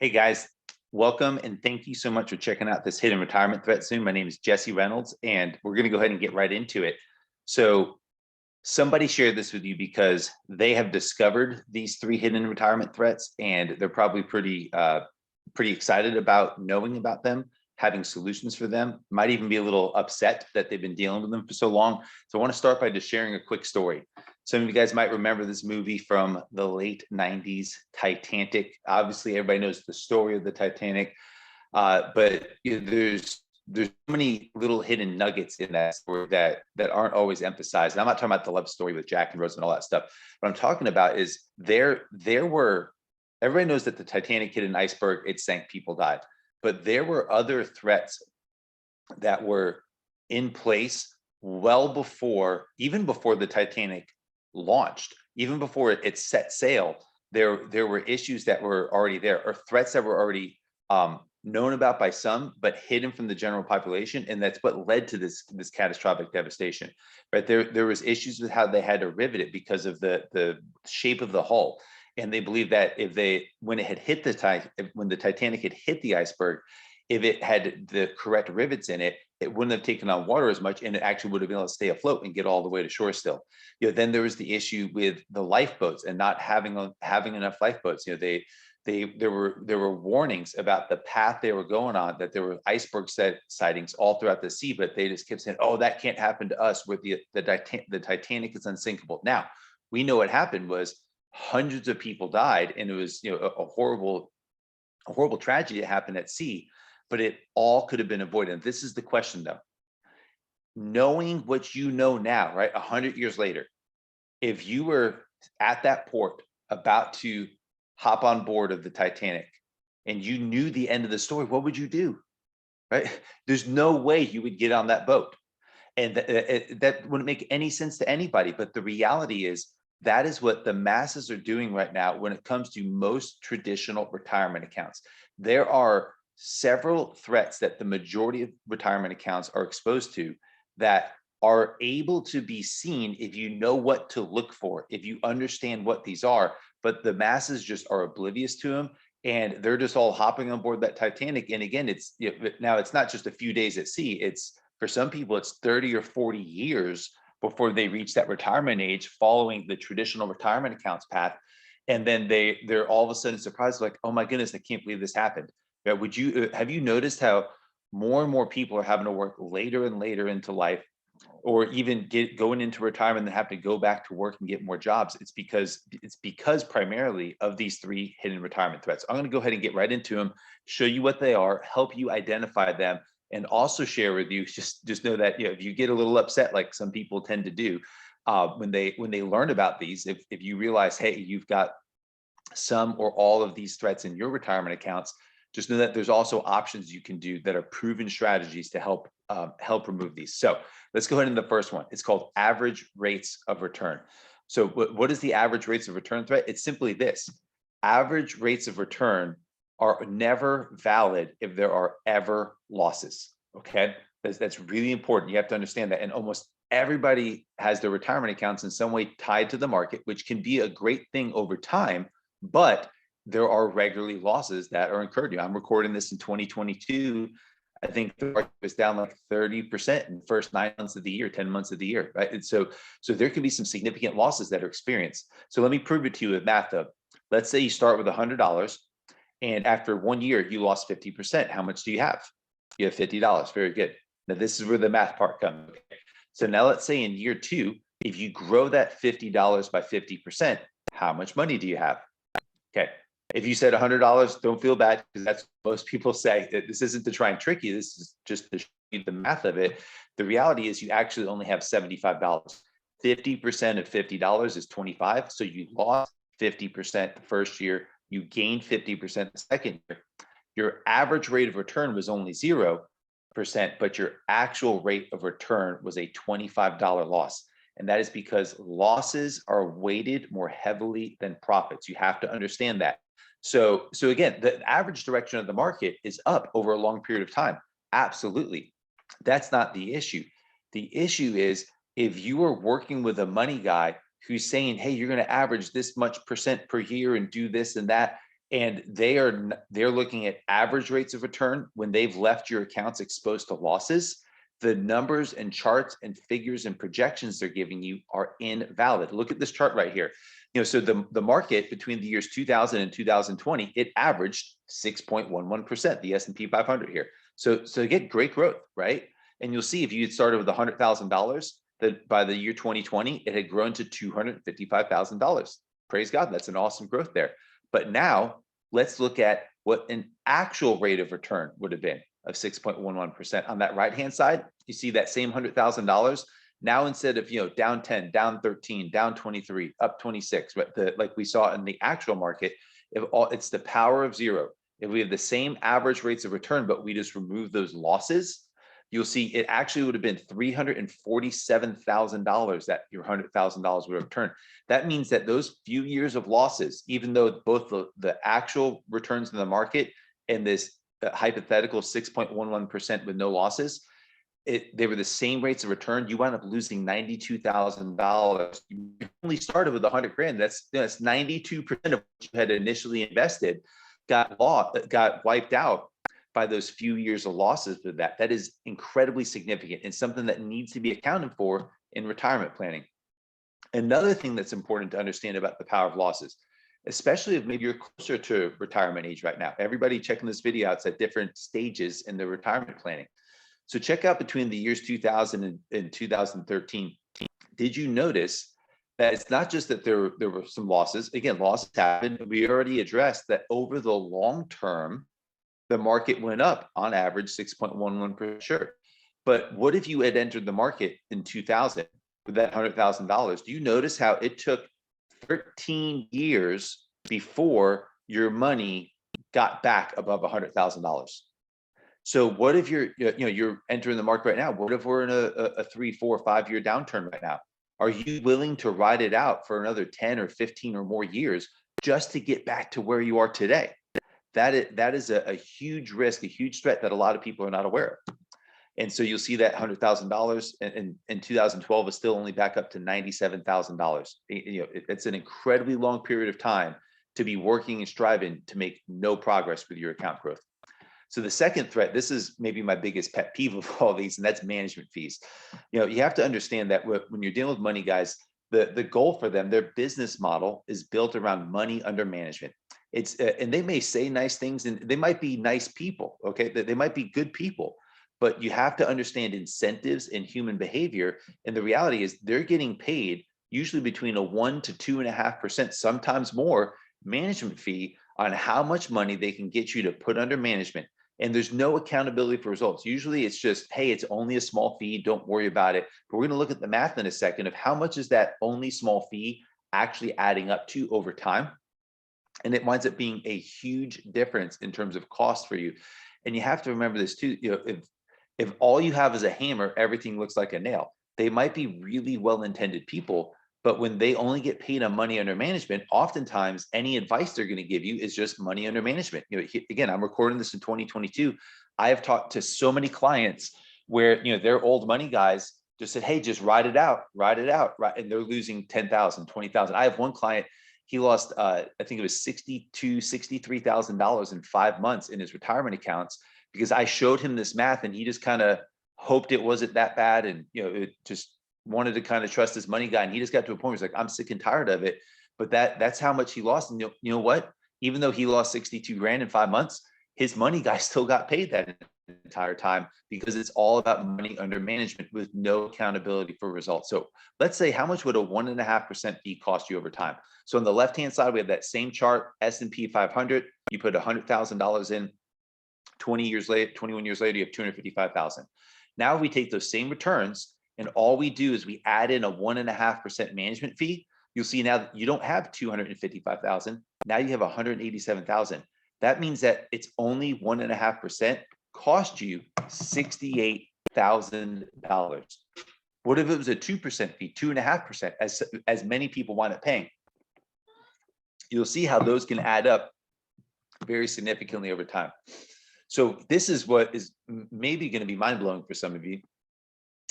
Hey guys, welcome and thank you so much for checking out this hidden retirement threat soon. My name is Jesse Reynolds and we're going to go ahead and get right into it. So somebody shared this with you because they have discovered these three hidden retirement threats and they're probably pretty excited about knowing about them, having solutions for them, might even be a little upset that they've been dealing with them for so long. So I want to start by just sharing a quick story. Some of you guys might remember this movie from the late 90s, Titanic. Obviously, everybody knows the story of the Titanic, but there's so many little hidden nuggets in that story that aren't always emphasized. And I'm not talking about the love story with Jack and Rose and all that stuff. What I'm talking about is there were everybody knows that the Titanic hit an iceberg, it sank, people died. But there were other threats that were in place well before, even before the Titanic launched, even before it set sail. There were issues that were already there, or threats that were already known about by some, but hidden from the general population, and that's what led to this catastrophic devastation. Right there was issues with how they had to rivet it because of the shape of the hull, and they believe that when the Titanic had hit the iceberg, if it had the correct rivets in it, it wouldn't have taken on water as much, and it actually would have been able to stay afloat and get all the way to shore still. Then there was the issue with the lifeboats and not having enough lifeboats. There were warnings about the path they were going on, that there were iceberg sightings all throughout the sea, but they just kept saying, "Oh, that can't happen to us. With the Titanic is unsinkable." Now we know what happened was hundreds of people died, and it was a horrible tragedy that happened at sea, but it all could have been avoided. And this is the question though. Knowing what you know now, right, 100 years later, if you were at that port about to hop on board of the Titanic and you knew the end of the story, what would you do? Right? There's no way you would get on that boat. And that wouldn't make any sense to anybody. But the reality is that is what the masses are doing right now when it comes to most traditional retirement accounts. There are several threats that the majority of retirement accounts are exposed to that are able to be seen if you know what to look for, if you understand what these are, but the masses just are oblivious to them, and they're just all hopping on board that Titanic. And again, now it's not just a few days at sea. It's, for some people, it's 30 or 40 years before they reach that retirement age following the traditional retirement accounts path. And then they're all of a sudden surprised, like, "Oh my goodness, I can't believe this happened." Have you noticed how more and more people are having to work later and later into life, or even going into retirement and have to go back to work and get more jobs? It's because primarily of these three hidden retirement threats. I'm going to go ahead and get right into them, show you what they are, help you identify them, and also share with you, just know that if you get a little upset, like some people tend to do, when they learn about these, if you realize, hey, you've got some or all of these threats in your retirement accounts, just know that there's also options you can do that are proven strategies to help remove these. So let's go ahead into the first one. It's called average rates of return. So what is the average rates of return threat? It's simply this: average rates of return are never valid if there are ever losses. Okay, that's really important. You have to understand that. And almost everybody has their retirement accounts in some way tied to the market, which can be a great thing over time, but there are regularly losses that are incurred. I'm recording this in 2022. I think the market was down like 30% in the first 9 months of the year, 10 months of the year, right? And so there can be some significant losses that are experienced. So let me prove it to you with math though. Let's say you start with $100 and after 1 year, you lost 50%. How much do you have? You have $50. Very good. Now this is where the math part comes. Okay. So now let's say in year two, if you grow that $50 by 50%, how much money do you have? Okay. If you said $100, don't feel bad, because that's what most people say. This isn't to try and trick you. This is just to show you the math of it. The reality is you actually only have $75. 50% of $50 is 25. So you lost 50% the first year. You gained 50% the second year. Your average rate of return was only 0%, but your actual rate of return was a $25 loss. And that is because losses are weighted more heavily than profits. You have to understand that. So again, the average direction of the market is up over a long period of time. Absolutely. That's not the issue. The issue is if you are working with a money guy who's saying, hey, you're going to average this much percent per year and do this and that, And they're looking at average rates of return when they've left your accounts exposed to losses. The numbers and charts and figures and projections they're giving you are invalid. Look at this chart right here. So the market between the years 2000 and 2020, it averaged 6.11%, the S&P 500 here. So again, great growth, right? And you'll see if you had started with $100,000, that by the year 2020, it had grown to $255,000. Praise God, that's an awesome growth there. But now let's look at what an actual rate of return would have been of 6.11%. On that right-hand side, you see that same $100,000. Now, instead of, down 10, down 13, down 23, up 26, but like we saw in the actual market, it's the power of zero. If we have the same average rates of return, but we just remove those losses, you'll see it actually would have been $347,000 that your $100,000 would have returned. That means that those few years of losses, even though both the actual returns in the market and this hypothetical 6.11% with no losses, they were the same rates of return. You wound up losing $92,000. You only started with 100 grand. That's 92% of what you had initially invested got wiped out by those few years of losses with that. That is incredibly significant and something that needs to be accounted for in retirement planning. Another thing that's important to understand about the power of losses, especially if maybe you're closer to retirement age right now. Everybody checking this video out is at different stages in their retirement planning. So check out between the years 2000 and 2013. Did you notice that it's not just that there were some losses? Again, losses happen. We already addressed that over the long term, the market went up on average 6.11%. Sure. But what if you had entered the market in 2000 with that $100,000? Do you notice how it took 13 years before your money got back above $100,000? So what if you're entering the market right now? What if we're in a 3, 4, 5 year downturn right now? Are you willing to ride it out for another 10 or 15 or more years just to get back to where you are today? That is a huge risk, a huge threat that a lot of people are not aware of. And so you'll see that $100,000 in 2012 is still only back up to $97,000. It's an incredibly long period of time to be working and striving to make no progress with your account growth. So the second threat, this is maybe my biggest pet peeve of all these, and that's management fees. You have to understand that when you're dealing with money guys, the goal for them, their business model is built around money under management. It's and they may say nice things, and they might be nice people, okay? They might be good people, but you have to understand incentives and human behavior. And the reality is they're getting paid usually between a 1 to 2.5%, sometimes more, management fee on how much money they can get you to put under management. And there's no accountability for results. Usually it's just, hey, it's only a small fee, don't worry about it. But we're going to look at the math in a second of how much is that only small fee actually adding up to over time. And it winds up being a huge difference in terms of cost for you. And you have to remember this too, if all you have is a hammer, everything looks like a nail. They might be really well-intended people, but when they only get paid on money under management, oftentimes any advice they're going to give you is just money under management. Again, I'm recording this in 2022. I have talked to so many clients where, they're old money guys just said, hey, just ride it out. And they're losing 10,000, 20,000. I have one client, he lost, I think it was $63,000 in 5 months in his retirement accounts because I showed him this math and he just kind of hoped it wasn't that bad. And, it just wanted to kind of trust his money guy. And he just got to a point where he's like, I'm sick and tired of it. But that's how much he lost. And you know what? Even though he lost 62 grand in 5 months, his money guy still got paid that entire time because it's all about money under management with no accountability for results. So let's say, how much would a 1.5% fee cost you over time? So on the left-hand side, we have that same chart, S&P 500. You put $100,000 in, 21 years later, you have $255,000. Now we take those same returns and all we do is we add in a 1.5% management fee. You'll see now that you don't have 255,000. Now you have 187,000. That means that it's only 1.5% cost you $68,000. What if it was a 2% fee, 2.5%, as many people wind up paying? You'll see how those can add up very significantly over time. So this is what is maybe going to be mind-blowing for some of you.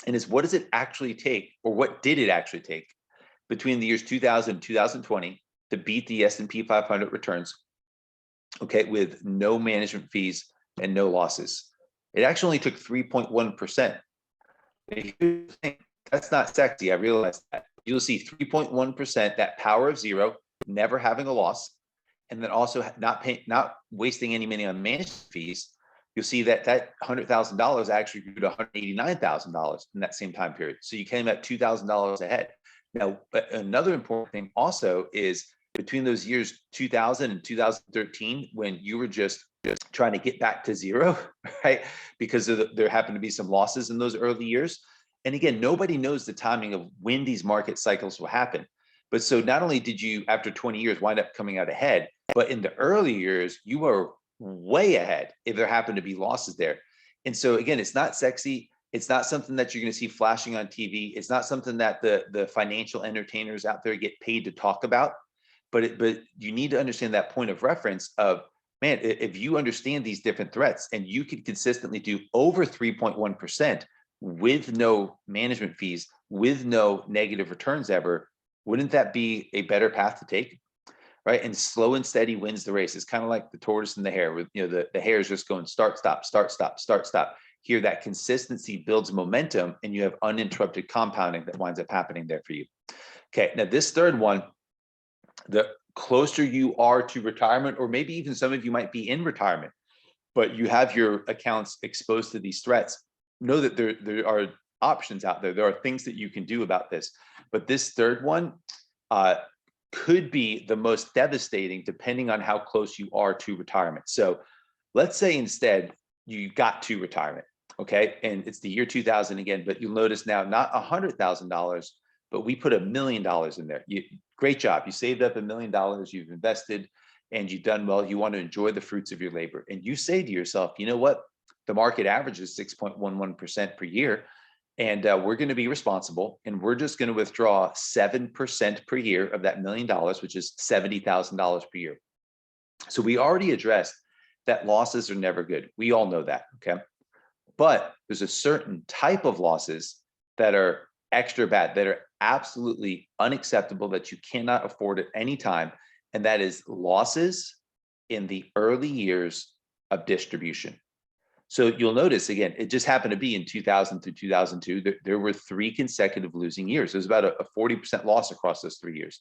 And it's, what does it actually take, or what did it actually take between the years 2000 and 2020 to beat the S&P 500 returns? okay, with no management fees and no losses. It actually only took 3.1%. That's not sexy. I realize that. You'll see 3.1%, that power of zero, never having a loss, and then also not wasting any money on management fees. You'll see that that $100,000 actually grew to $189,000 in that same time period. So you came at $2,000 ahead. Now, another important thing also is between those years 2000 and 2013, when you were just trying to get back to zero, right? Because there happened to be some losses in those early years. And again, nobody knows the timing of when these market cycles will happen. But so not only did you, after 20 years, wind up coming out ahead, but in the early years, you were way ahead if there happened to be losses there. And so again, it's not sexy. It's not something that you're going to see flashing on TV. It's not something that the financial entertainers out there get paid to talk about. But you need to understand that point of reference of, man, if you understand these different threats and you can consistently do over 3.1% with no management fees, with no negative returns ever, wouldn't that be a better path to take? Right? And slow and steady wins the race. It's kind of like the tortoise and the hare, with the hare is just going start, stop, start, stop, start, stop. Here, that consistency builds momentum and you have uninterrupted compounding that winds up happening there for you. Okay, now this third one, the closer you are to retirement, or maybe even some of you might be in retirement, but you have your accounts exposed to these threats, know that there are options out there. There are things that you can do about this. But this third one could be the most devastating depending on how close you are to retirement. So let's say instead you got to retirement, okay? And it's the year 2000 again, but you'll notice now not $100,000, but we put $1 million in there. Great job. You saved up $1 million, you've invested, and you've done well. You want to enjoy the fruits of your labor. And you say to yourself, you know what? The market average is 6.11% per year. And we're going to be responsible, and we're just going to withdraw 7% per year of that $1 million, which is $70,000 per year. So we already addressed that losses are never good. We all know that, okay? But there's a certain type of losses that are extra bad, that are absolutely unacceptable, that you cannot afford at any time. And that is losses in the early years of distribution. So you'll notice, again, it just happened to be in 2000 through 2002, there were 3 consecutive losing years. There's about a 40% loss across those 3 years.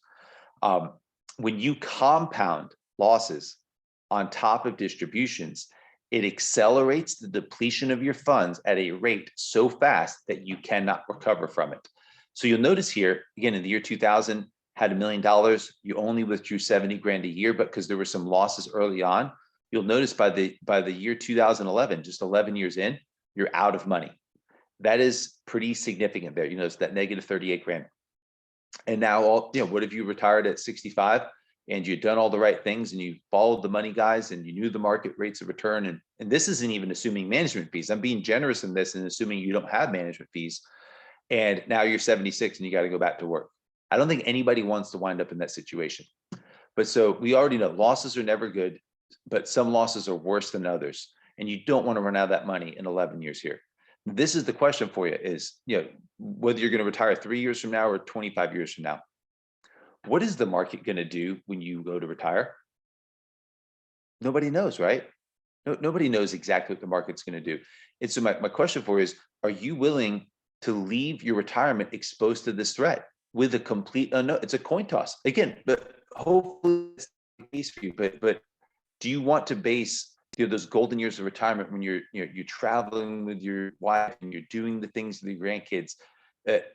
When you compound losses on top of distributions, it accelerates the depletion of your funds at a rate so fast that you cannot recover from it. So you'll notice here, again, in the year 2000, had $1 million, you only withdrew 70 grand a year, but because there were some losses early on, you'll notice by the year 2011, just 11 years in, you're out of money. That is pretty significant there. You notice that negative 38 grand. And now, what if you retired at 65 and you'd done all the right things and you followed the money guys and you knew the market rates of return? And this isn't even assuming management fees. I'm being generous in this and assuming you don't have management fees. And now you're 76 and you got to go back to work. I don't think anybody wants to wind up in that situation. But so we already know losses are never good, but some losses are worse than others. And you don't want to run out of that money in 11 years here. This is the question for you is, whether you're going to retire 3 years from now or 25 years from now, what is the market going to do when you go to retire? Nobody knows, right? Nobody knows exactly what the market's going to do. And so my question for you is, are you willing to leave your retirement exposed to this threat with a complete unknown? It's a coin toss. Again, but hopefully it's the case for you. But do you want to base those golden years of retirement when you're traveling with your wife and you're doing the things with your grandkids,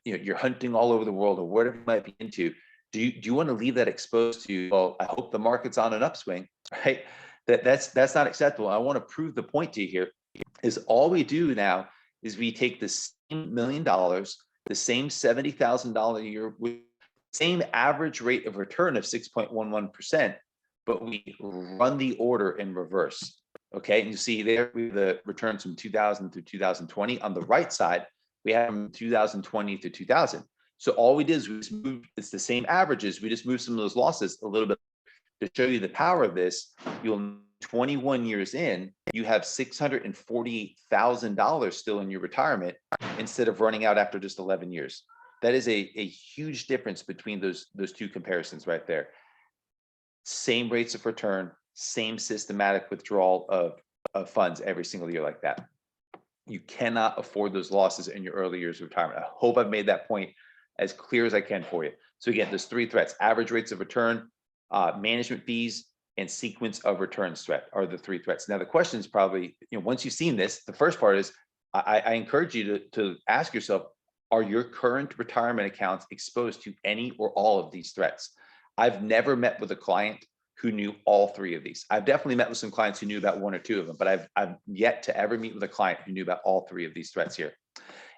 you're hunting all over the world or whatever you might be into? Do you want to leave that exposed to, well, I hope the market's on an upswing, right? That's not acceptable. I want to prove the point to you here is all we do now is we take the same $1 million, the same $70,000 a year, with the same average rate of return of 6.11%, but we run the order in reverse. Okay, and you see there the returns from 2000 through 2020. On the right side, we have from 2020 to 2000. So all we did is we just moved, it's the same averages, we just moved some of those losses a little bit to show you the power of this. You'll 21 years in, you have $648,000 still in your retirement instead of running out after just 11 years. That is a huge difference between those two comparisons right there. Same rates of return, same systematic withdrawal of funds every single year like that. You cannot afford those losses in your early years of retirement. I hope I've made that point as clear as I can for you. So again, there's three threats: average rates of return, management fees, and sequence of returns threat are the three threats. Now the question is probably, once you've seen this, the first part is I encourage you to ask yourself, are your current retirement accounts exposed to any or all of these threats? I've never met with a client who knew all three of these. I've definitely met with some clients who knew about one or two of them, but I've yet to ever meet with a client who knew about all three of these threats here.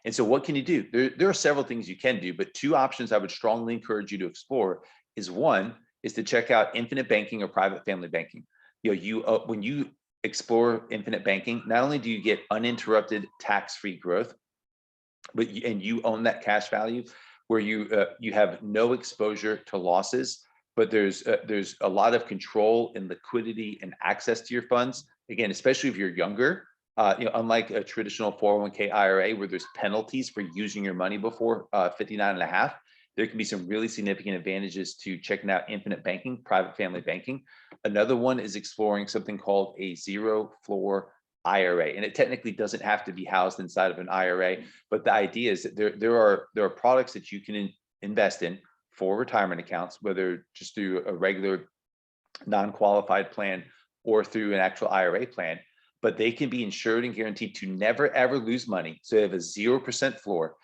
And so what can you do? There are several things you can do, but two options I would strongly encourage you to explore is one is to check out infinite banking or private family banking. When you explore infinite banking, not only do you get uninterrupted tax-free growth, but you own that cash value where you have no exposure to losses, but there's a lot of control and liquidity and access to your funds. Again, especially if you're younger, unlike a traditional 401k IRA where there's penalties for using your money before 59 and a half, there can be some really significant advantages to checking out infinite banking, private family banking. Another one is exploring something called a zero floor IRA, and it technically doesn't have to be housed inside of an IRA, but the idea is that there are products that you can invest in for retirement accounts, whether just through a regular non-qualified plan or through an actual IRA plan, but they can be insured and guaranteed to never ever lose money. So they have a 0% floor.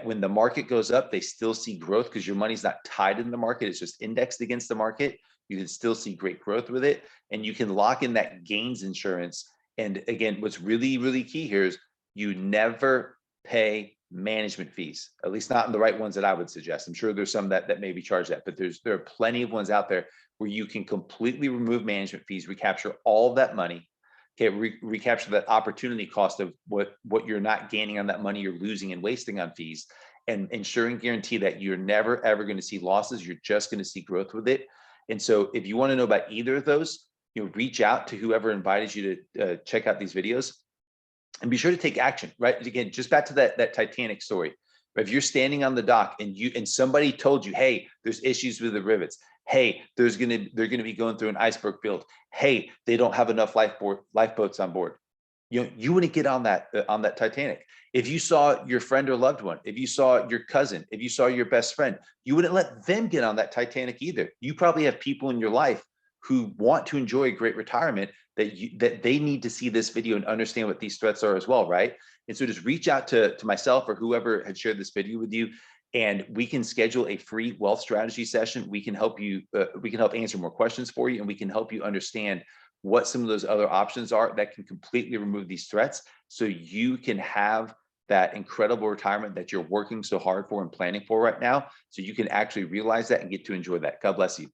When the market goes up, they still see growth because your money's not tied in the market, it's just indexed against the market. You can still see great growth with it, and you can lock in that gains insurance. And again, what's really, really key here is you never pay management fees, at least not in the right ones that I would suggest. I'm sure there's some that maybe charge that, but there are plenty of ones out there where you can completely remove management fees, recapture all of that money, okay, recapture that opportunity cost of what you're not gaining on that money you're losing and wasting on fees, and ensuring guarantee that you're never ever going to see losses. You're just going to see growth with it. And so if you want to know about either of those, reach out to whoever invited you to check out these videos, and be sure to take action, right? Again, just back to that Titanic story. If you're standing on the dock and somebody told you, hey, there's issues with the rivets. Hey, they're gonna be going through an iceberg field. Hey, they don't have enough lifeboats on board. You wouldn't get on that Titanic. If you saw your friend or loved one, if you saw your cousin, if you saw your best friend, you wouldn't let them get on that Titanic either. You probably have people in your life who want to enjoy a great retirement that they need to see this video and understand what these threats are as well, right? And so just reach out to myself or whoever had shared this video with you, and we can schedule a free wealth strategy session. We can help you, we can help answer more questions for you, and we can help you understand what some of those other options are that can completely remove these threats so you can have that incredible retirement that you're working so hard for and planning for right now, so you can actually realize that and get to enjoy that. God bless you.